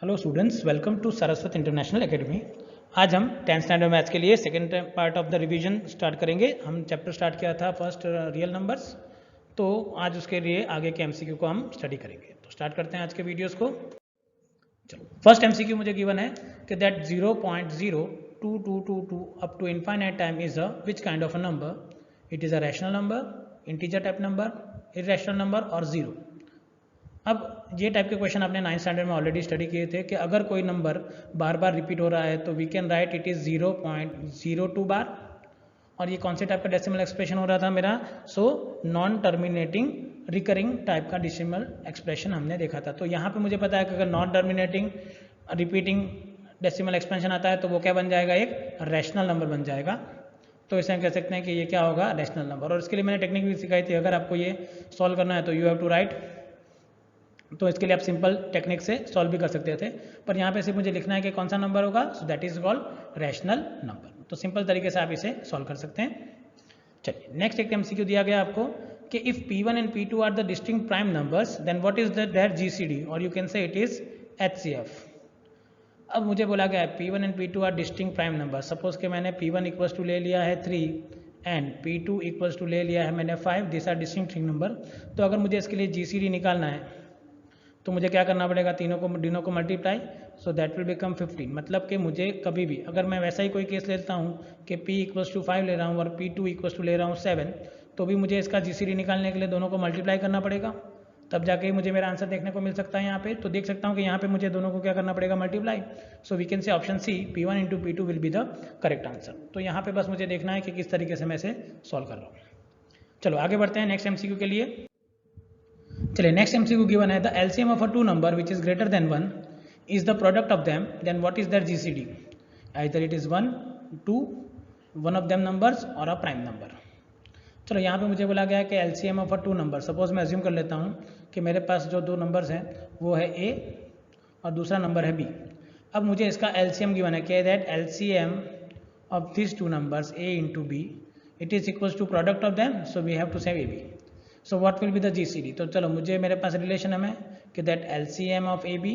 Hello students, welcome to Saraswati international academy. आज हम 10th standard maths के लिए second part of the revision start करेंगे। हम चैप्टर स्टार्ट किया था फर्स्ट रियल नंबर्स, तो आज उसके लिए आगे के एमसीक्यू को हम स्टडी करेंगे। तो स्टार्ट करते हैं आज के वीडियोस को। चलो, फर्स्ट एमसीक्यू मुझे गिवन है कि that 0.02222 up to infinite time is a which kind of a number? It is a rational number, integer type number, irrational number और जीरो। अब ये टाइप के क्वेश्चन आपने 9th स्टैंडर्ड में ऑलरेडी स्टडी किए थे कि अगर कोई नंबर बार बार रिपीट हो रहा है तो we can write it is 0.02 bar. और ये कौन से टाइप का डेसिमल एक्सप्रेशन हो रहा था मेरा? नॉन टर्मिनेटिंग रिकरिंग टाइप का डेसिमल एक्सप्रेशन हमने देखा था। तो यहाँ पे मुझे पता है कि अगर non terminating repeating decimal expansion आता है तो वो क्या बन जाएगा? एक रैशनल नंबर बन जाएगा। तो इसे हम कह सकते हैं कि ये क्या होगा? Rational number. और इसके लिए मैंने टेक्निक भी सिखाई थी। अगर आपको ये सॉल्व करना है तो यू हैव टू राइट, तो इसके लिए आप सिंपल टेक्निक से सॉल्व भी कर सकते थे, पर यहाँ पे सिर्फ मुझे लिखना है कि कौन सा नंबर होगा। So that is called rational number. तो सिंपल तरीके से आप इसे सॉल्व कर सकते हैं। चलिए, नेक्स्ट एक एमसीक्यू दिया गया आपको कि if P1 and P2 are the distinct prime numbers then what is their GCD, और you can say it is HCF। अब मुझे बोला गया है P1 and P2 are distinct prime number. Suppose कि मैंने P1 इक्वल्स टू ले लिया है 3 एंड P2 इक्वल्स टू ले लिया है मैंने 5। This are distinct number. तो अगर मुझे इसके लिए GCD निकालना है तो मुझे क्या करना पड़ेगा? तीनों को multiply, so that will become 15। मतलब कि मुझे कभी भी अगर मैं वैसा ही कोई केस लेता हूँ कि P इक्वल्स टू 5 ले रहा हूँ और P2 इक्वल्स टू ले रहा हूँ 7, तो भी मुझे इसका GCD निकालने के लिए दोनों को मल्टीप्लाई करना पड़ेगा, तब जाके मुझे मेरा आंसर देखने को मिल सकता है यहाँ पे। तो देख सकता हूँ कि यहाँ पे मुझे दोनों को क्या करना पड़ेगा? Multiply. So we can say option C P1 into P2 will be the correct answer. तो यहाँ पे बस मुझे देखना है कि किस तरीके से मैं इसे सॉल्व कर रहा हूँ। चलो आगे बढ़ते हैं नेक्स्ट एमसीक्यू के लिए। चलिए, नेक्स्ट एमसीक्यू गिवन है the LCM of a two number which is greater than 1 is the product of them, then what is their GCD? Either it is 1, 2, one of them numbers और a prime number. चलो, यहाँ पे मुझे बोला गया है कि LCM of a two number. Suppose मैं अज्यूम कर लेता हूँ कि मेरे पास जो दो नंबर्स हैं वो है ए और दूसरा नंबर है बी। अब मुझे इसका एलसीएम गिवन है कि that LCM of this two numbers A into B it is equals to product of them, so we have to say A B. So what will be the GCD? तो चलो, मुझे मेरे पास relation है कि that LCM of AB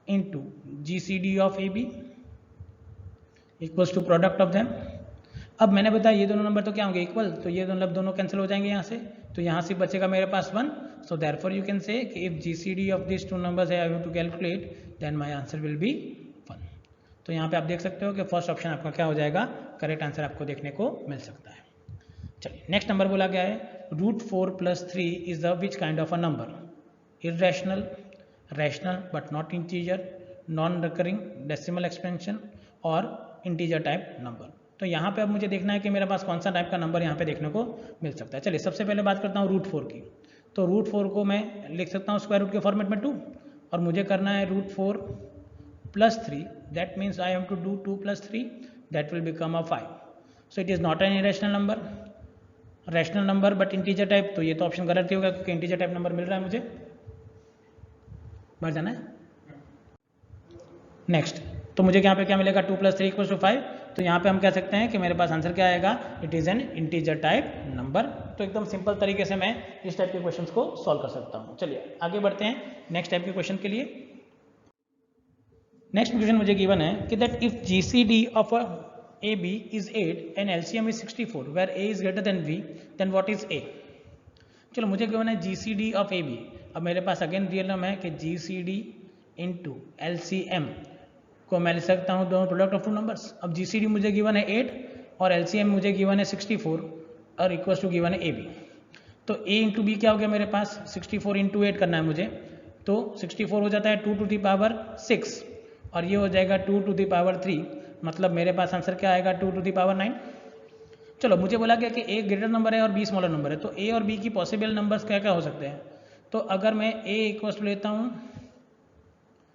into GCD of AB equals to product of them. अब मैंने बताया ये दोनों नंबर तो क्या होंगे? इक्वल। तो ये दोनों कैंसिल हो जाएंगे यहाँ से, तो यहाँ से बचेगा मेरे पास 1। So therefore you can say कि if GCD of this two numbers I have to calculate then my answer will be 1। तो यहाँ पे आप देख सकते हो कि फर्स्ट ऑप्शन आपका क्या हो जाएगा? करेक्ट आंसर आपको देखने को मिल सकता है। चलिए, नेक्स्ट नंबर बोला गया है √4 + 3 is the which kind of a number? Irrational, rational but not integer, non recurring decimal expansion और इंटीजर टाइप नंबर। तो यहाँ पे अब मुझे देखना है कि मेरे पास कौन सा टाइप का नंबर यहाँ पे देखने को मिल सकता है। चलिए, सबसे पहले बात करता हूँ √4 की। तो √4 को मैं लिख सकता हूँ स्क्वायर रूट के फॉर्मेट में 2, और मुझे करना है √4 + 3, that means I have to do 2 + 3, that will become a 5। So it is not an irrational number, rational number but integer type. तो ये तो ऑप्शन गलत ही होगा क्योंकि इंटीजर टाइप नंबर मिल रहा है मुझे। बढ़ जाना है नेक्स्ट। तो मुझे यहाँ पे क्या मिलेगा? 2 + 3 = 5। तो यहाँ पे हम कह सकते हैं कि मेरे पास आंसर क्या आएगा? It is an integer type number. तो एकदम सिंपल तरीके से मैं इस टाइप के क्वेश्चंस को सॉल्व कर सकता हूँ। चलिए आगे बढ़ते हैं नेक्स्ट टाइप के क्वेश्चन के लिए। नेक्स्ट क्वेश्चन मुझे गिवन है कि that if GCD of a AB is 8 and LCM is 64 where A is greater than B, then what is A? चलो, मुझे गिवन है GCD ऑफ AB। अब मेरे पास अगेन रियल नंबर है कि GCD इंटू LCM को मैं लिख सकता हूँ दोनों प्रोडक्ट ऑफ टू नंबर्स। अब GCD मुझे गिवन है 8 और LCM मुझे गिवन है 64 और इक्वल्स टू गिवन है AB। तो A इंटू बी क्या हो गया मेरे पास? 64 इंटू 8 करना है मुझे, तो 64 हो जाता है 2 to the power 6 और ये हो जाएगा 2 to the power 3। मतलब मेरे पास आंसर क्या आएगा? 2 to the power 9। चलो, मुझे बोला गया कि A ग्रेटर नंबर है और B स्मॉलर नंबर है, तो A और B की पॉसिबल नंबर्स क्या क्या हो सकते हैं? तो अगर मैं A इक्वल्स टू लेता हूँ,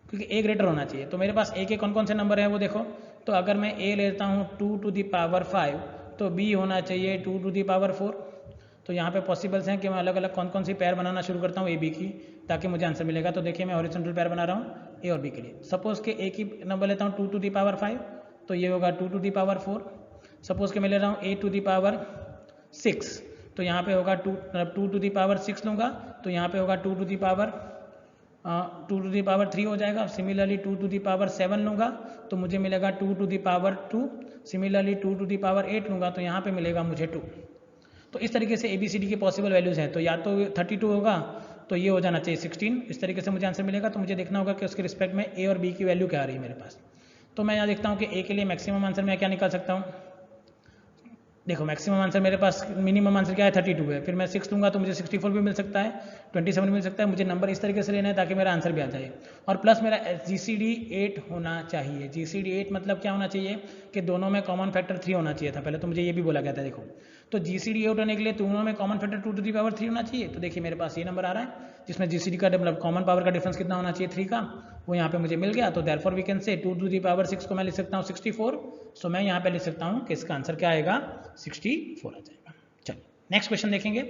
क्योंकि A ग्रेटर होना चाहिए, तो मेरे पास A के कौन कौन से नंबर है वो देखो। तो अगर मैं A लेता हूँ 2 to the power 5, तो B होना चाहिए 2 to the power 4। तो यहाँ पे पॉसिबल्स हैं कि मैं अलग अलग कौन कौन सी पेयर बनाना शुरू करता हूँ A B की, ताकि मुझे आंसर मिलेगा। तो देखिए, मैं हॉरिजॉन्टल पेयर बना रहा हूँ A और B के लिए। सपोज कि A की नंबर लेता हूँ 2 to the power 5, तो ये होगा 2 to the power 4। सपोज कि मैं ले रहा हूँ A to the power 6, तो यहाँ पे होगा 2 to the power 6 लूँगा, तो यहाँ पे होगा 2 to the power 2 to the power 3 हो जाएगा। सिमिलरली 2 टू दी पावर 7 लूँगा तो मुझे मिलेगा 2 to the power 2। Similarly 2 to the power 8 लूँगा तो यहाँ पे मिलेगा मुझे 2। तो इस तरीके से ABCD के पॉसिबल वैल्यूज़ हैं। तो या तो 32 होगा तो ये हो जाना चाहिए 16। इस तरीके से मुझे आंसर मिलेगा। तो मुझे देखना होगा कि उसके रिस्पेक्ट में A और B की वैल्यू क्या आ रही है मेरे पास। तो मैं यहाँ देखता हूँ कि A के लिए मैक्सिमम आंसर मैं क्या निकाल सकता हूँ। देखो मैक्सिमम आंसर मेरे पास, मिनिमम आंसर क्या है 32 है। फिर मैं 6 लूँगा तो मुझे 64 भी मिल सकता है, 27 मिल सकता है। मुझे नंबर इस तरीके से लेना है ताकि मेरा आंसर भी आ जाए। और प्लस मेरा GCD 8 होना चाहिए। GCD 8 मतलब क्या होना चाहिए कि दोनों में कॉमन फैक्टर 3 होना चाहिए था। पहले तो मुझे ये भी बोला गया था। देखो तो GCD 8 होने के लिए दोनों में common factor 2 to the power 3 होना चाहिए। तो देखिए मेरे पास ये नंबर आ रहा है जिसमें GCD का मतलब कॉमन पावर का डिफरेंस कितना होना चाहिए 3 का, वो यहाँ पे मुझे मिल गया। तो देयरफॉर वी कैन से 2 टू दी पावर 6 को मैं लिख सकता हूँ 64। सो मैं यहाँ पे लिख सकता हूँ कि इसका आंसर क्या आएगा 64 आ जाएगा। चलिए नेक्स्ट क्वेश्चन देखेंगे।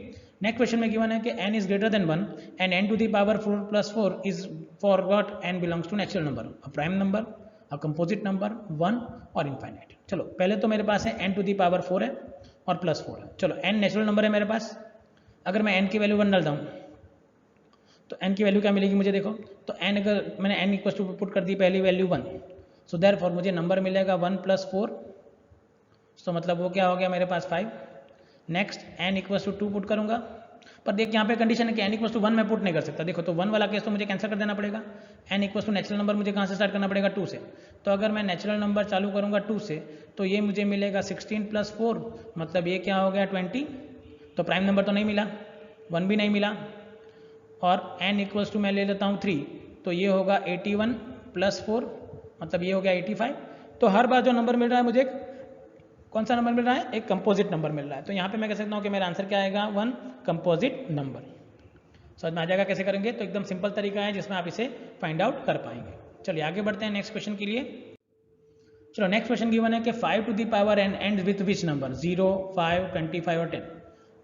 नेक्स्ट क्वेश्चन में गिवन है कि n is greater than 1 and n to the power 4 plus 4 is for what n belongs to natural number, a prime number, a composite number, 1 और इनफाइनाइट। चलो पहले तो मेरे पास है n टू दी पावर 4 है और प्लस 4 है। चलो n नेचुरल नंबर है मेरे पास। अगर मैं n की वैल्यू 1 डालता हूँ तो n की वैल्यू क्या मिलेगी मुझे। देखो तो n अगर मैंने n इक्वल टू पुट कर दी पहली वैल्यू 1, सो देयरफॉर मुझे नंबर मिलेगा 1 प्लस 4। तो मतलब वो क्या हो गया मेरे पास 5। Next n equal to 2 put करूंगा, पर देख यहाँ पे कंडीशन है कि n इक्वल टू 1 मैं पुट नहीं कर सकता। देखो तो 1 वाला केस तो मुझे कैंसिल कर देना पड़ेगा। n equal to natural number मुझे कहाँ से स्टार्ट करना पड़ेगा 2 से। तो अगर मैं नेचुरल नंबर चालू करूँगा 2 से तो ये मुझे मिलेगा 16 प्लस 4, मतलब ये क्या हो गया 20। तो प्राइम नंबर तो नहीं मिला, 1 भी नहीं मिला। और n इक्वल्स टू मैं ले लेता हूँ 3, तो ये होगा 81 प्लस 4, मतलब ये हो गया 85। तो हर बार जो नंबर मिल रहा है मुझे कौन सा नंबर मिल रहा है, एक कंपोजिट नंबर मिल रहा है। तो यहाँ पे मैं कह सकता हूँ कि मेरा आंसर क्या आएगा 1 कंपोजिट नंबर। समझ में आ जाएगा कैसे करेंगे। तो एकदम सिंपल तरीका है जिसमें आप इसे फाइंड आउट कर पाएंगे। चलिए आगे बढ़ते हैं नेक्स्ट क्वेश्चन के लिए। चलो नेक्स्ट क्वेश्चन गिवन है कि 5 to the power n end with which number, 0, 5, 25 और 10।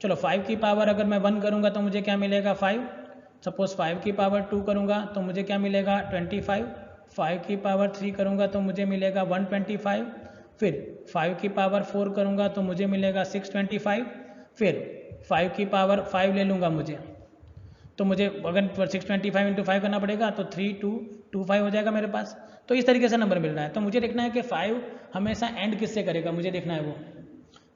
चलो 5 की पावर अगर मैं 1 करूँगा तो मुझे क्या मिलेगा 5। सपोज 5 की पावर 2 करूँगा तो मुझे क्या मिलेगा 25। 5 की पावर 3 करूँगा तो मुझे मिलेगा 125। फिर 5 की पावर 4 करूँगा तो मुझे मिलेगा 625। फिर 5 की पावर 5 ले लूँगा मुझे, तो मुझे अगर 625 इंटू 5 करना पड़ेगा तो 3225 हो जाएगा मेरे पास। तो इस तरीके से नंबर मिल रहा है। तो मुझे देखना है कि 5 हमेशा एंड किससे करेगा, मुझे देखना है वो।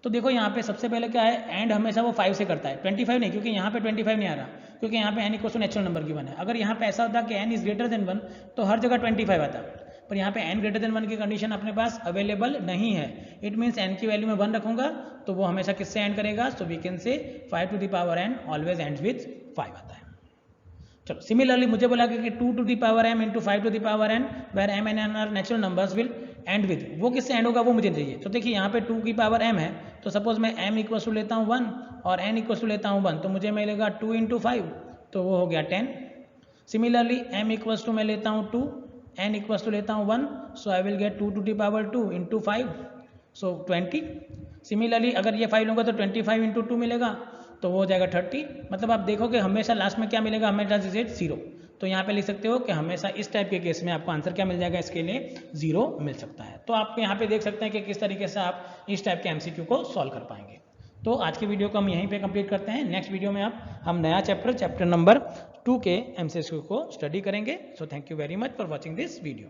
तो देखो यहाँ पे सबसे पहले क्या है, एंड हमेशा वो 5 से करता है, 25 नहीं, क्योंकि यहाँ पे 25 नहीं आ रहा, क्योंकि यहाँ पे n equal to natural number given है। अगर यहाँ पे ऐसा होता कि n इज ग्रेटर देन 1 तो हर जगह 25 आता, पर यहाँ पे n ग्रेटर देन 1 की कंडीशन अपने पास अवेलेबल नहीं है। इट मीन्स n की वैल्यू में 1 रखूंगा तो वो हमेशा किससे एंड करेगा। सो we can say 5 to the power n always ends with 5 आता है। चलो सिमिलरली मुझे बोला कि 2 to the power m into 5 to the power n where m and n are natural numbers will end with, वो किससे and होगा वो मुझे चाहिए। तो देखिए यहाँ पे 2 की पावर m है, तो सपोज मैं m इक्वल टू लेता हूँ 1 और n इक्वल टू लेता हूँ 1, तो मुझे मिलेगा 2 इंटू 5, तो वो हो गया 10। सिमिलरली m इक्वल टू मैं लेता हूँ 2, n इक्वल टू लेता हूँ 1, so I will get 2 to the power 2 into 5, so 20। Similarly अगर ये 5 लूँगा तो 25 इंटू 2 मिलेगा, तो वो हो जाएगा 30। मतलब आप देखो कि हमेशा लास्ट में क्या मिलेगा, हमेशा डिजिट 0। तो यहाँ पे लिख सकते हो कि हमेशा इस टाइप के केस में आपको आंसर क्या मिल जाएगा, इसके लिए 0 मिल सकता है। तो आप यहाँ पे देख सकते हैं कि किस तरीके से आप इस टाइप के MCQ को सॉल्व कर पाएंगे। तो आज की वीडियो को हम यहीं पे कंप्लीट करते हैं। नेक्स्ट वीडियो में हम नया चैप्टर नंबर 2 के MCQ को स्टडी करेंगे। So thank you very much for watching this video.